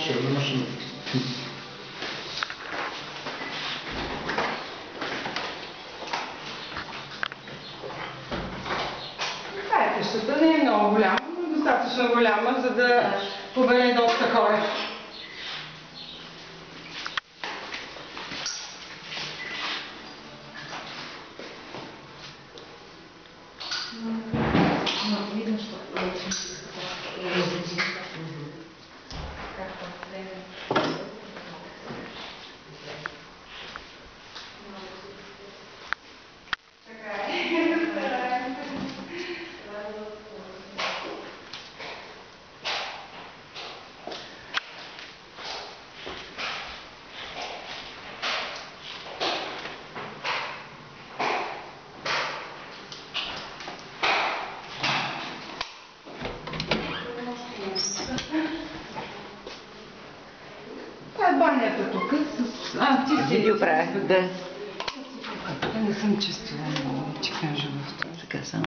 Шевна машина. Къщата не е много голяма, но достатъчно голяма, за да побере доста хора. Видно, что Това е банята тук. Ти си видео правя, да. Не съм чувствала много, че кажа в това. Така само.